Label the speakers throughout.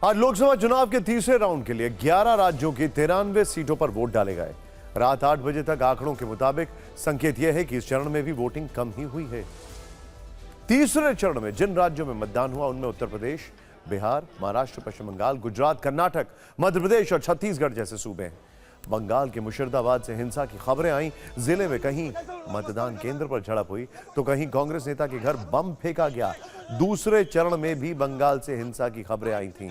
Speaker 1: आज लोकसभा चुनाव के तीसरे राउंड के लिए 11 राज्यों की 93 सीटों पर वोट डाले गए। रात 8 बजे तक आंकड़ों के मुताबिक संकेत यह है कि इस चरण में भी वोटिंग कम ही हुई है। तीसरे चरण में जिन राज्यों में मतदान हुआ उनमें उत्तर प्रदेश, बिहार, महाराष्ट्र, पश्चिम बंगाल, गुजरात, कर्नाटक, मध्य प्रदेश और छत्तीसगढ़ जैसे सूबे हैं। बंगाल के मुर्शिदाबाद से हिंसा की खबरें आई। जिले में कहीं मतदान केंद्र पर झड़प हुई तो कहीं कांग्रेस नेता के घर बम फेंका गया। दूसरे चरण में भी बंगाल से हिंसा की खबरें आई थीं।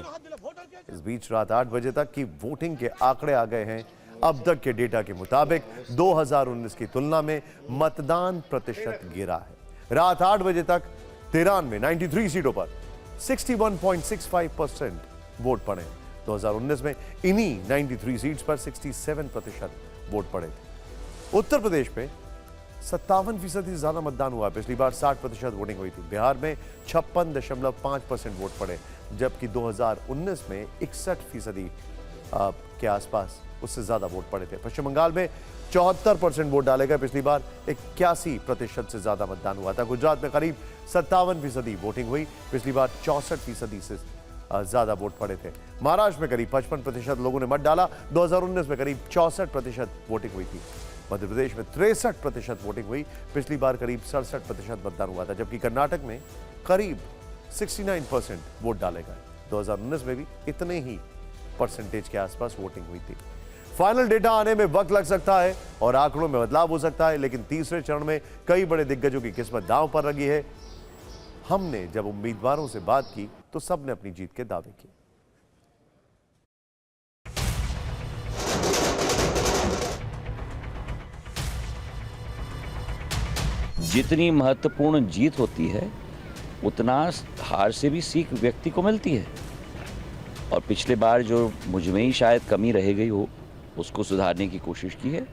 Speaker 1: इस बीच रात 8 बजे तक की वोटिंग के आंकड़े आ गए हैं। अब तक के डेटा के मुताबिक 2019 की तुलना में मतदान प्रतिशत गिरा है। रात 8 बजे तक 93 सीटों पर 61.65% वोट पड़े। 2019 में इन्हीं 93 सीट्स पर 67% वोट पड़े थे। उत्तर प्रदेश में 57% से ज्यादा मतदान हुआ। पिछली बार 60% वोटिंग हुई थी। बिहार में 56.5% वोट पड़े, जबकि 2019 में 61% के आसपास उससे ज्यादा वोट पड़े थे। पश्चिम बंगाल में 74% वोट डाले गए। पिछली बार 81% से ज्यादा मतदान हुआ था। गुजरात में करीब 57% वोटिंग हुई। पिछली बार 64% से ज्यादा वोट पड़े थे। महाराष्ट्र में करीब 55% लोगों ने मत डाला। 2019 में करीब 64% वोटिंग हुई थी। मध्य प्रदेश में 63% वोटिंग हुई। पिछली बार करीब 67% मतदान हुआ था, जबकि कर्नाटक में करीब 69% वोट डाले गए। 2019 में भी इतने ही परसेंटेज के आसपास वोटिंग हुई थी। फाइनल डेटा आने में वक्त लग सकता है और आंकड़ों में बदलाव हो सकता है, लेकिन तीसरे चरण में कई बड़े दिग्गजों की किस्मत दांव पर लगी है। हमने जब उम्मीदवारों से बात की तो सबने अपनी जीत के दावे किए।
Speaker 2: जितनी महत्वपूर्ण जीत होती है उतना हार से भी सीख व्यक्ति को मिलती है, और पिछले बार जो मुझ में ही शायद कमी रह गई हो उसको सुधारने की कोशिश की है,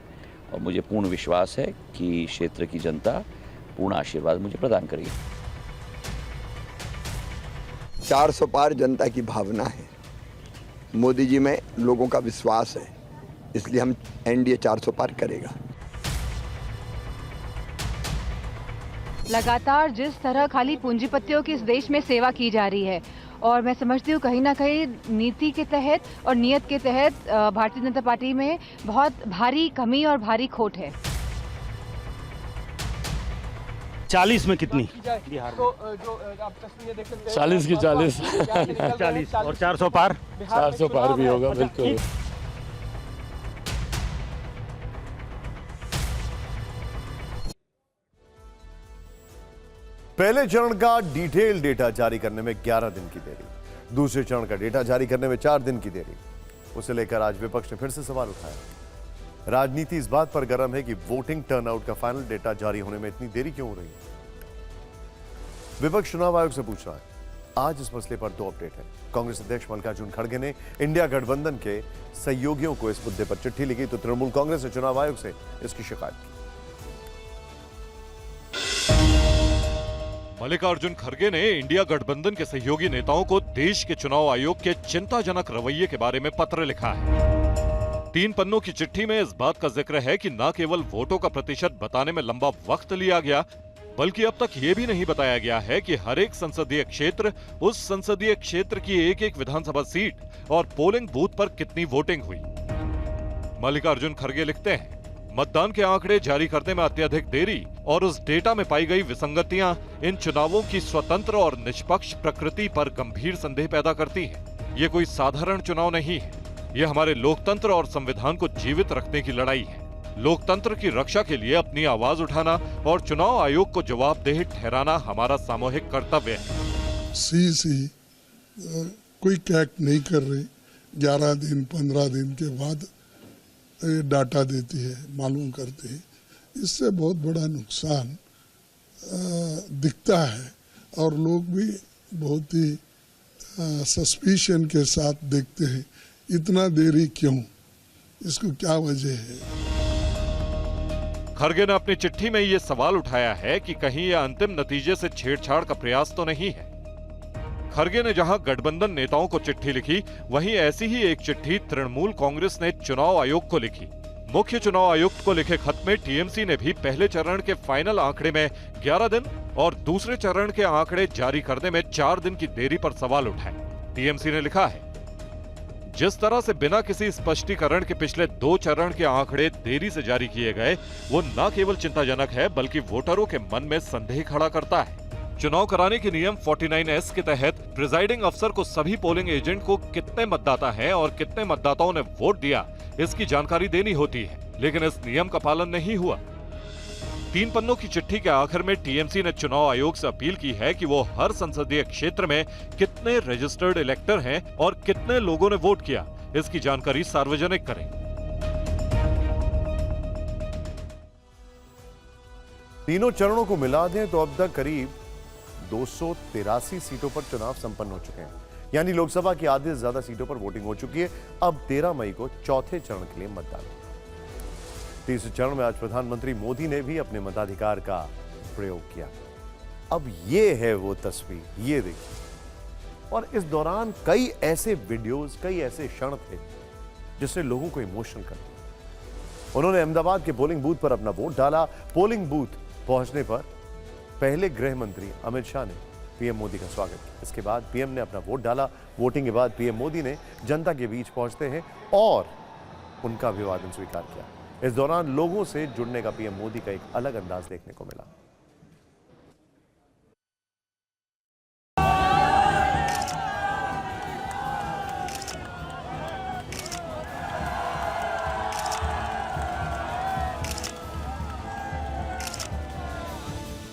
Speaker 2: और मुझे पूर्ण विश्वास है कि क्षेत्र की जनता पूर्ण आशीर्वाद मुझे प्रदान करेगी।
Speaker 3: 400 पार जनता की भावना है। मोदी जी में लोगों का विश्वास है, इसलिए हम एनडीए 400 पार करेगा।
Speaker 4: लगातार जिस तरह खाली पूंजीपतियों की इस देश में सेवा की जा रही है, और मैं समझती हूँ कहीं ना कहीं नीति के तहत और नियत के तहत भारतीय जनता पार्टी में बहुत भारी कमी और भारी खोट है।
Speaker 5: 40 में कितनी? बिहार में
Speaker 6: 40 की 40
Speaker 5: 40 और 400 पार?
Speaker 6: 400 पार भी होगा, बिल्कुल।
Speaker 1: पहले चरण का डिटेल डेटा जारी करने में 11 दिन की देरी। दूसरे चरण का डेटा जारी करने में 4 दिन की देरी। उसे लेकर आज विपक्ष ने फिर से सवाल उठाया। राजनीति इस बात पर गर्म है कि वोटिंग टर्नआउट का फाइनल डेटा जारी होने में इतनी देरी क्यों हो रही है। विपक्ष चुनाव आयोग से पूछ रहा है। आज इस मसले पर 2 अपडेट है। कांग्रेस अध्यक्ष मल्लिकार्जुन खड़गे ने इंडिया गठबंधन के सहयोगियों को इस मुद्दे पर चिट्ठी लिखी, तो तृणमूल कांग्रेस ने चुनाव आयोग से इसकी शिकायत की।
Speaker 7: मल्लिकार्जुन खड़गे ने इंडिया गठबंधन के सहयोगी नेताओं को देश के चुनाव आयोग के चिंताजनक रवैये के बारे में पत्र लिखा है। 3 पन्नों की चिट्ठी में इस बात का जिक्र है कि न केवल वोटों का प्रतिशत बताने में लंबा वक्त लिया गया, बल्कि अब तक ये भी नहीं बताया गया है कि हर एक संसदीय क्षेत्र, उस संसदीय क्षेत्र की एक विधानसभा सीट और पोलिंग बूथ पर कितनी वोटिंग हुई। मल्लिकार्जुन खड़गे लिखते हैं, मतदान के आंकड़े जारी करने में अत्यधिक देरी और उस डेटा में पाई गई विसंगतियां इन चुनावों की स्वतंत्र और निष्पक्ष प्रकृति पर गंभीर संदेह पैदा करती हैं। ये कोई साधारण चुनाव नहीं है, ये हमारे लोकतंत्र और संविधान को जीवित रखने की लड़ाई है। लोकतंत्र की रक्षा के लिए अपनी आवाज उठाना और चुनाव आयोग को जवाबदेह ठहराना हमारा सामूहिक कर्तव्य है।
Speaker 8: सी क्विक एक्ट नहीं कर रही। 11 दिन 15 दिन के बाद डाटा देती है, मालूम करती है। इससे बहुत बड़ा नुकसान दिखता है और लोग भी बहुत ही सस्पिशन के साथ देखते हैं। इतना देरी क्यों, इसको क्या वजह है।
Speaker 7: खड़गे ने अपनी चिट्ठी में ये सवाल उठाया है कि कहीं यह अंतिम नतीजे से छेड़छाड़ का प्रयास तो नहीं है। खड़गे ने जहां गठबंधन नेताओं को चिट्ठी लिखी, वहीं ऐसी ही एक चिट्ठी तृणमूल कांग्रेस ने चुनाव आयोग को लिखी। मुख्य चुनाव आयुक्त को लिखे खत में टीएमसी ने भी पहले चरण के फाइनल आंकड़े में 11 दिन और दूसरे चरण के आंकड़े जारी करने में 4 दिन की देरी पर सवाल उठाए। टीएमसी ने लिखा है, जिस तरह से बिना किसी स्पष्टीकरण के पिछले 2 चरण के आंकड़े देरी से जारी किए गए, वो न केवल चिंताजनक है बल्कि वोटरों के मन में संदेह खड़ा करता है। चुनाव कराने के नियम 49S के तहत प्रिजाइडिंग अफसर को सभी पोलिंग एजेंट को कितने मतदाता हैं और कितने मतदाताओं ने वोट दिया, इसकी जानकारी देनी होती है, लेकिन इस नियम का पालन नहीं हुआ। 3 पन्नों की चिट्ठी के आखिर में टीएमसी ने चुनाव आयोग से अपील की है कि वो हर संसदीय क्षेत्र में कितने रजिस्टर्ड इलेक्टर हैं और कितने लोगों ने वोट किया, इसकी जानकारी सार्वजनिक करें।
Speaker 1: तीनों चरणों को मिला दें तो अब तक करीब 283 सीटों पर चुनाव संपन्न हो चुके हैं, यानी लोकसभा की आधे से ज्यादा सीटों पर वोटिंग हो चुकी है। अब 13 मई को चौथे चरण के लिए मतदान होगा। तीसरे चरण में आज प्रधानमंत्री मोदी ने भी अपने मताधिकार का प्रयोग किया। अब ये है वो तस्वीर, ये देखिए। और इस दौरान कई ऐसे वीडियोस, कई ऐसे क्षण थे जिसने लोगों को इमोशनल कर दिया। उन्होंने अहमदाबाद के पोलिंग बूथ पर अपना वोट डाला। पोलिंग बूथ पहुंचने पर पहले गृह मंत्री अमित शाह ने पीएम मोदी का स्वागत किया। इसके बाद पीएम ने अपना वोट डाला। वोटिंग के बाद पीएम मोदी ने जनता के बीच पहुंचते हैं और उनका अभिवादन स्वीकार किया। इस दौरान लोगों से जुड़ने का पीएम मोदी का एक अलग अंदाज देखने को मिला।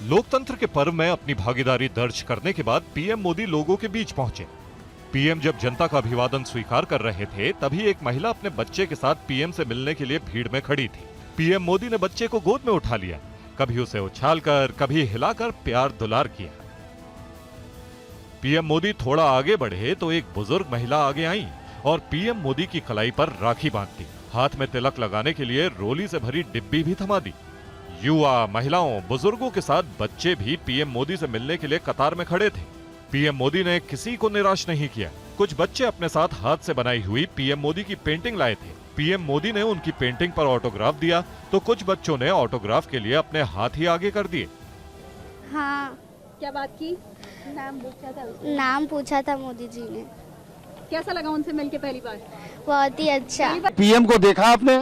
Speaker 7: लोकतंत्र के पर्व में अपनी भागीदारी दर्ज करने के बाद पीएम मोदी लोगों के बीच पहुंचे। पीएम जब जनता का अभिवादन स्वीकार कर रहे थे, तभी एक महिला अपने बच्चे के साथ पीएम से मिलने के लिए भीड़ में खड़ी थी। पीएम मोदी ने बच्चे को गोद में उठा लिया, कभी उसे उछालकर, कभी हिलाकर प्यार दुलार किया। पीएम मोदी थोड़ा आगे बढ़े तो एक बुजुर्ग महिला आगे आई और पीएम मोदी की कलाई पर राखी बांध दी। हाथ में तिलक लगाने के लिए रोली से भरी डिब्बी भी थमा दी। युवा, महिलाओं, बुजुर्गों के साथ बच्चे भी पीएम मोदी से मिलने के लिए कतार में खड़े थे। पीएम मोदी ने किसी को निराश नहीं किया। कुछ बच्चे अपने साथ हाथ से बनाई हुई पीएम मोदी की पेंटिंग लाए थे। पीएम मोदी ने उनकी पेंटिंग पर ऑटोग्राफ दिया तो कुछ बच्चों ने ऑटोग्राफ के लिए अपने हाथ ही आगे कर दिए।
Speaker 9: हाँ,
Speaker 10: क्या बात की?
Speaker 9: नाम पूछा था मोदी जी ने।
Speaker 10: कैसा लगा उनसे मिलके पहली बार?
Speaker 9: बहुत ही अच्छा।
Speaker 5: पीएम को देखा आपने?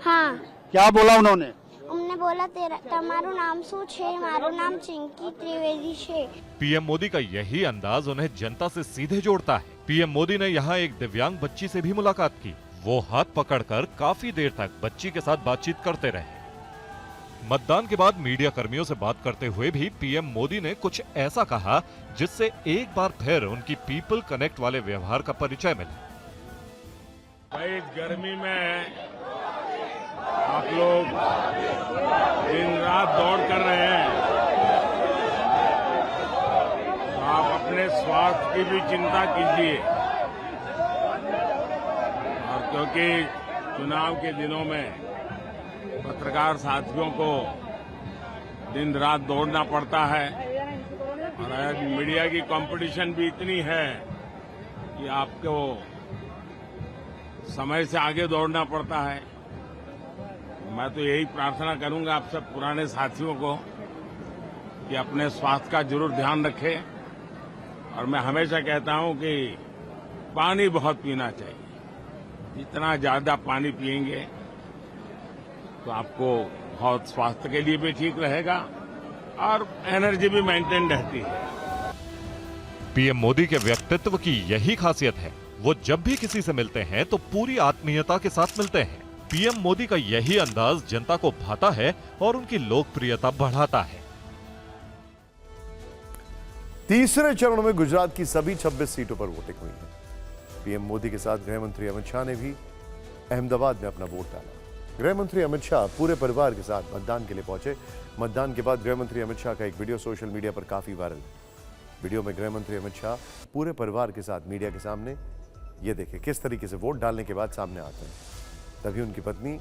Speaker 9: हाँ।
Speaker 5: क्या बोला उन्होंने?
Speaker 9: उन्होंने बोला तुम्हारू नाम शू छे? मारू नाम चिंकी त्रिवेदी छे।
Speaker 7: पीएम मोदी का यही अंदाज उन्हें जनता से सीधे जोड़ता है। पीएम मोदी ने यहाँ एक दिव्यांग बच्ची से भी मुलाकात की। वो हाथ पकड़कर काफी देर तक बच्ची के साथ बातचीत करते रहे। मतदान के बाद मीडिया कर्मियों से बात करते हुए भी पीएम मोदी ने कुछ ऐसा कहा जिससे एक बार फिर उनकी पीपल कनेक्ट वाले व्यवहार का परिचय मिला।
Speaker 11: भाई इस गर्मी में आप लोग दिन रात दौड़ कर रहे हैं, तो आप अपने स्वास्थ्य की भी चिंता कीजिए। और क्योंकि चुनाव के दिनों में पत्रकार साथियों को दिन रात दौड़ना पड़ता है और आज मीडिया की कंपटीशन भी इतनी है कि आपको समय से आगे दौड़ना पड़ता है। मैं तो यही प्रार्थना करूंगा आप सब पुराने साथियों को कि अपने स्वास्थ्य का जरूर ध्यान रखें। और मैं हमेशा कहता हूं कि पानी बहुत पीना चाहिए। जितना ज्यादा पानी पिएंगे तो आपको बहुत स्वास्थ्य के लिए भी ठीक रहेगा और एनर्जी भी मेंटेन रहती है।
Speaker 7: पीएम मोदी के व्यक्तित्व की यही खासियत है, वो जब भी किसी से मिलते हैं तो पूरी आत्मीयता के साथ मिलते हैं। पीएम मोदी का यही अंदाज जनता को भाता है और उनकी लोकप्रियता बढ़ाता है।
Speaker 1: तीसरे चरण में गुजरात की सभी 26 सीटों पर वोटिंग हुई है। पीएम मोदी के साथ गृह मंत्री अमित शाह ने भी अहमदाबाद में अपना वोट डाला। गृह मंत्री अमित शाह पूरे परिवार के साथ मतदान के लिए पहुंचे। मतदान के बाद गृह मंत्री अमित शाह का एक वीडियो सोशल मीडिया पर काफी वायरल। वीडियो में गृह मंत्री अमित शाह पूरे परिवार के साथ मीडिया के सामने, ये देखें किस तरीके से वोट डालने के बाद सामने आते हैं। तभी उनकी पत्नी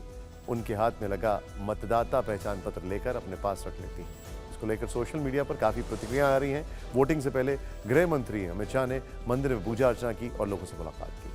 Speaker 1: उनके हाथ में लगा मतदाता पहचान पत्र लेकर अपने पास रख लेती हैं। इसको लेकर सोशल मीडिया पर काफी प्रतिक्रियाएं आ रही हैं। वोटिंग से पहले गृह मंत्री अमित शाह ने मंदिर में पूजा अर्चना की और लोगों से मुलाकात की।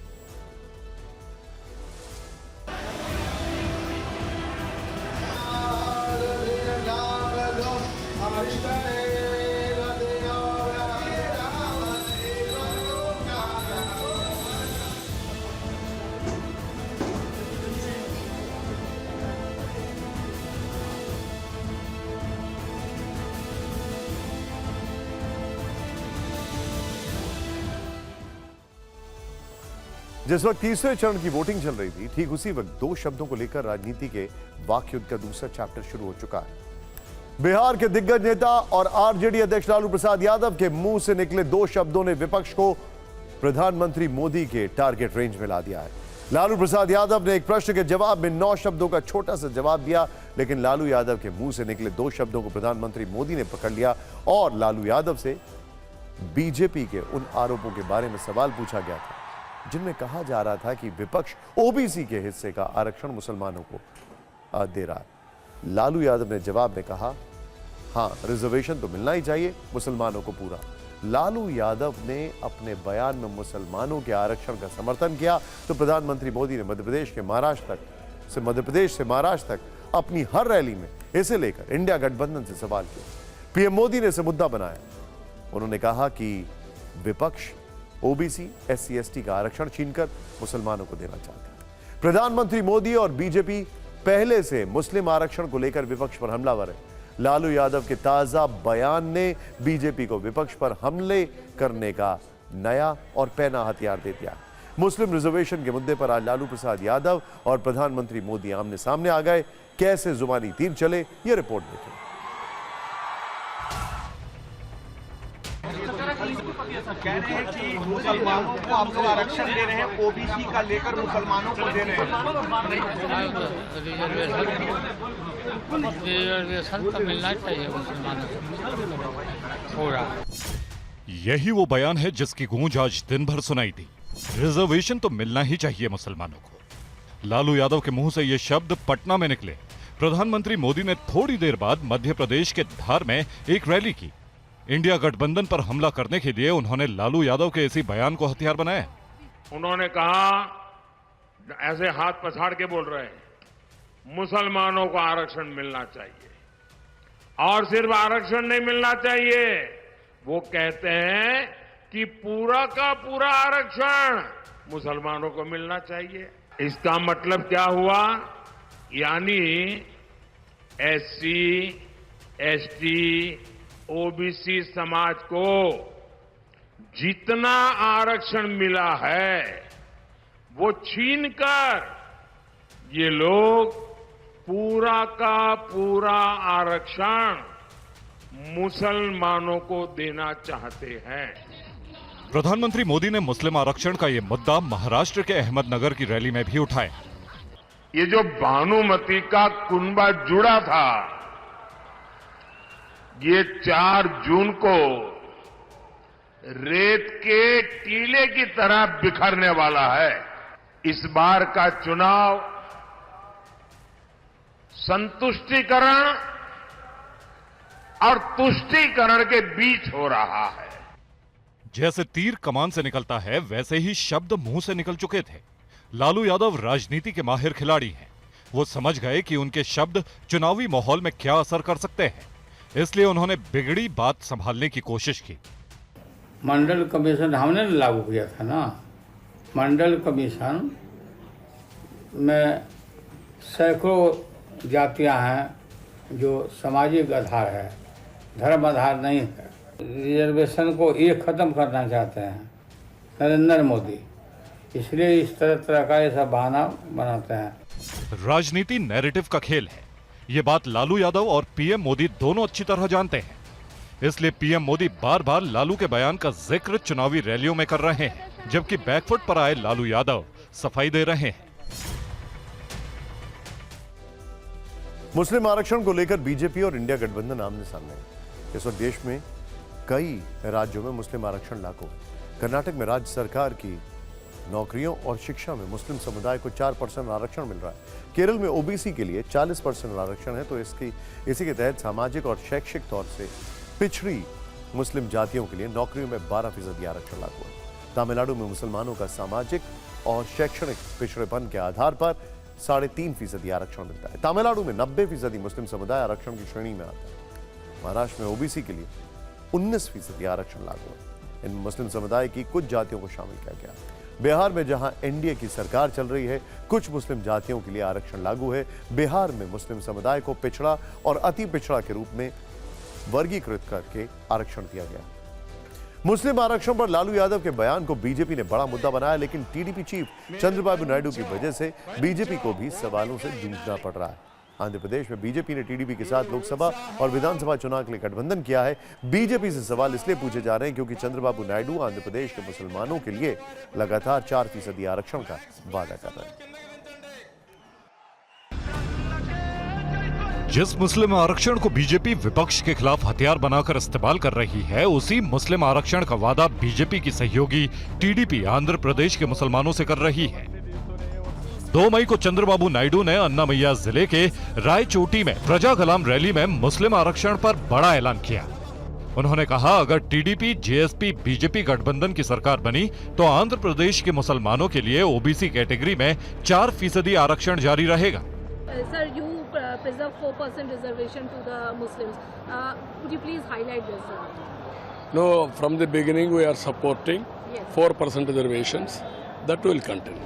Speaker 1: जिस वक्त तीसरे चरण की वोटिंग चल रही थी, ठीक उसी वक्त दो शब्दों को लेकर राजनीति के वाकयुद्ध का दूसरा चैप्टर शुरू हो चुका है। बिहार के दिग्गज नेता और आरजेडी अध्यक्ष लालू प्रसाद यादव के मुंह से निकले दो शब्दों ने विपक्ष को प्रधानमंत्री मोदी के टारगेट रेंज में ला दिया है। लालू प्रसाद यादव ने एक प्रश्न के जवाब में 9 शब्दों का छोटा सा जवाब दिया, लेकिन लालू यादव के मुंह से निकले दो शब्दों को प्रधानमंत्री मोदी ने पकड़ लिया और लालू यादव से बीजेपी के उन आरोपों के बारे में सवाल पूछा गया था जिनमें कहा जा रहा था कि विपक्ष ओबीसी के हिस्से का आरक्षण मुसलमानों को दे रहा है। लालू यादव ने जवाब में कहा, हां, रिजर्वेशन तो मिलना ही चाहिए मुसलमानों को पूरा। लालू यादव ने अपने बयान में मुसलमानों के आरक्षण का समर्थन किया तो प्रधानमंत्री मोदी ने मध्य प्रदेश से महाराष्ट्र तक अपनी हर रैली में इसे लेकर इंडिया गठबंधन से सवाल किया। पीएम मोदी ने इसे मुद्दा बनाया। उन्होंने कहा कि विपक्ष ओबीसी, एससी, एसटी का आरक्षण छीनकर मुसलमानों को देना चाहता है। प्रधानमंत्री मोदी और बीजेपी पहले से मुस्लिम आरक्षण को लेकर विपक्ष पर हमलावर है। लालू यादव के ताजा बयान ने बीजेपी को विपक्ष पर हमले करने का नया और पैना हथियार दे दिया। मुस्लिम रिजर्वेशन के मुद्दे पर आज लालू प्रसाद यादव और प्रधानमंत्री मोदी आमने सामने आ गए। कैसे जुबानी तीर चले, ये रिपोर्ट देखें।
Speaker 12: कह रहे हैं कि मुसलमानों को आप लोग आरक्षण दे रहे हैं, ओबीसी का लेकर मुसलमानों को दे रहे हैं।
Speaker 13: रिजर्वेशन तो मिलना चाहिए मुसलमानों को पूरा।
Speaker 7: यही वो बयान है जिसकी गूंज आज दिन भर सुनाई दी। रिजर्वेशन तो मिलना ही चाहिए मुसलमानों को। लालू यादव के मुंह से ये शब्द पटना में निकले। प्रधानमंत्री मोदी ने थोड़ी देर बाद मध्य प्रदेश के धार में एक रैली की। इंडिया गठबंधन पर हमला करने के लिए उन्होंने लालू यादव के इसी बयान को हथियार बनाया।
Speaker 11: उन्होंने कहा, ऐसे हाथ पछाड़ के बोल रहे हैं, मुसलमानों को आरक्षण मिलना चाहिए। और सिर्फ आरक्षण नहीं मिलना चाहिए, वो कहते हैं कि पूरा का पूरा आरक्षण मुसलमानों को मिलना चाहिए। इसका मतलब क्या हुआ? यानी एससी, एसटी, ओबीसी समाज को जितना आरक्षण मिला है वो छीनकर ये लोग पूरा का पूरा आरक्षण मुसलमानों को देना चाहते हैं।
Speaker 7: प्रधानमंत्री मोदी ने मुस्लिम आरक्षण का ये मुद्दा महाराष्ट्र के अहमदनगर की रैली में भी उठाया।
Speaker 11: ये जो भानुमती का कुनबा जुड़ा था, ये 4 जून को रेत के टीले की तरह बिखरने वाला है। इस बार का चुनाव संतुष्टिकरण और तुष्टिकरण के बीच हो रहा है।
Speaker 7: जैसे तीर कमान से निकलता है, वैसे ही शब्द मुंह से निकल चुके थे। लालू यादव राजनीति के माहिर खिलाड़ी हैं। वो समझ गए कि उनके शब्द चुनावी माहौल में क्या असर कर सकते हैं, इसलिए उन्होंने बिगड़ी बात संभालने की कोशिश की।
Speaker 13: मंडल कमीशन हमने लागू किया था ना। मंडल कमीशन में सैकड़ों जातियां हैं जो सामाजिक आधार है, धर्म आधार नहीं है। रिजर्वेशन को ये खत्म करना चाहते हैं नरेंद्र मोदी, इसलिए इस तरह का ऐसा बहाना बनाते हैं।
Speaker 7: राजनीति नैरेटिव का खेल है। ये बात लालू यादव और पीएम मोदी दोनों अच्छी तरह जानते हैं। इसलिए पीएम मोदी बार बार लालू के बयान का जिक्र चुनावी रैलियों में कर रहे हैं, जबकि बैकफुट पर आए लालू यादव सफाई दे रहे हैं।
Speaker 1: मुस्लिम आरक्षण को लेकर बीजेपी और इंडिया गठबंधन आमने सामने है। इस वक्त देश में कई राज्यों में मुस्लिम आरक्षण लागू है। कर्नाटक में राज्य सरकार की नौकरियों और शिक्षा में मुस्लिम समुदाय को 4% आरक्षण मिल रहा है। केरल में ओबीसी के लिए 40% आरक्षण है, तो इसी के तहत सामाजिक और शैक्षिक तौर से पिछड़ी मुस्लिम जातियों के लिए नौकरियों में 12% आरक्षण लागू है। तमिलनाडु में मुसलमानों का सामाजिक और शैक्षणिक पिछड़ेपन के आधार पर 3.5% आरक्षण मिलता है। तमिलनाडु में 90% मुस्लिम समुदाय आरक्षण की श्रेणी में आता है। महाराष्ट्र में ओबीसी के लिए 19% आरक्षण लागू है। इन मुस्लिम समुदाय की कुछ जातियों को शामिल किया गया। बिहार में जहां एनडीए की सरकार चल रही है, कुछ मुस्लिम जातियों के लिए आरक्षण लागू है। बिहार में मुस्लिम समुदाय को पिछड़ा और अति पिछड़ा के रूप में वर्गीकृत करके आरक्षण दिया गया। मुस्लिम आरक्षण पर लालू यादव के बयान को बीजेपी ने बड़ा मुद्दा बनाया, लेकिन टीडीपी चीफ चंद्रबाबू नायडू की वजह से बीजेपी को भी सवालों से जूझना पड़ रहा है। आंध्र प्रदेश में बीजेपी ने टीडीपी के साथ लोकसभा और विधानसभा चुनाव के लिए गठबंधन किया है। बीजेपी से सवाल इसलिए पूछे जा रहे हैं क्योंकि चंद्रबाबू नायडू आंध्र प्रदेश के मुसलमानों के लिए लगातार 4% आरक्षण का वादा कर रहे हैं।
Speaker 7: जिस मुस्लिम आरक्षण को बीजेपी विपक्ष के खिलाफ हथियार बनाकर इस्तेमाल कर रही है, उसी मुस्लिम आरक्षण का वादा बीजेपी की सहयोगी टीडीपी आंध्र प्रदेश के मुसलमानों से कर रही है। 2 मई को चंद्रबाबू नायडू ने अन्नामय्या जिले के रायचोटी में प्रजा कलाम रैली में मुस्लिम आरक्षण पर बड़ा ऐलान किया। उन्होंने कहा, अगर टीडीपी जेएसपी बीजेपी गठबंधन की सरकार बनी तो आंध्र प्रदेश के मुसलमानों के लिए ओबीसी कैटेगरी में 4% आरक्षण जारी रहेगा।
Speaker 10: Sir, you preserve 4% reservation to the Muslims. Could you please highlight this?
Speaker 6: No, from the beginning we are supporting 4% reservations. That will continue.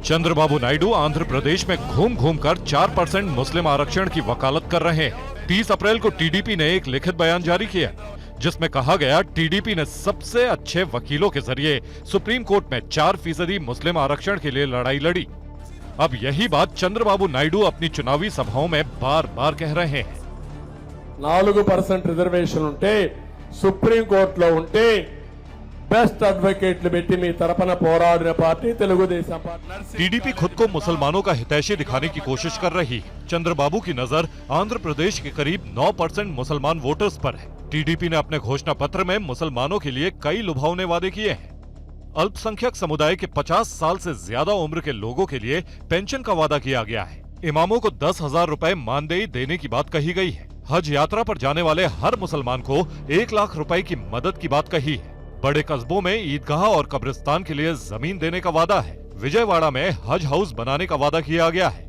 Speaker 7: Chandrababu Naidu Andhra Pradesh में घूम घूम कर 4% मुस्लिम आरक्षण की वकालत कर रहे हैं। 30 अप्रैल को टीडीपी ने एक लिखित बयान जारी किया, जिसमें कहा गया, टीडीपी ने सबसे अच्छे वकीलों के जरिए सुप्रीम कोर्ट में 4% मुस्लिम आरक्षण के लिए लड़ाई लड़ी। अब यही बात चंद्रबाबू नायडू अपनी चुनावी सभाओं में बार बार कह रहे हैं।
Speaker 6: 4% రిజర్వేషన్ ఉంటే సుప్రీం కోర్టులో ఉంటే బెస్ట్ అడ్వకేట్లు పెట్టి మీ తరపున పోరాడిన పార్టీ తెలుగుదేశం పార్టీ।
Speaker 7: टीडीपी खुद को मुसलमानों का हितैषी दिखाने की कोशिश कर रही है। चंद्रबाबू की नजर आंध्र प्रदेश के करीब 9% मुसलमान वोटर्स पर है। टीडीपी ने अपने घोषणा पत्र में मुसलमानों के लिए कई लुभावने वादे किए हैं। अल्पसंख्यक समुदाय के 50 साल से ज्यादा उम्र के लोगों के लिए पेंशन का वादा किया गया है। इमामों को 10,000 रुपए मानदेय देने की बात कही गई है। हज यात्रा पर जाने वाले हर मुसलमान को 1 लाख रुपए की मदद की बात कही है। बड़े कस्बों में ईदगाह और कब्रिस्तान के लिए जमीन देने का वादा है। विजयवाड़ा में हज हाउस बनाने का वादा किया गया है।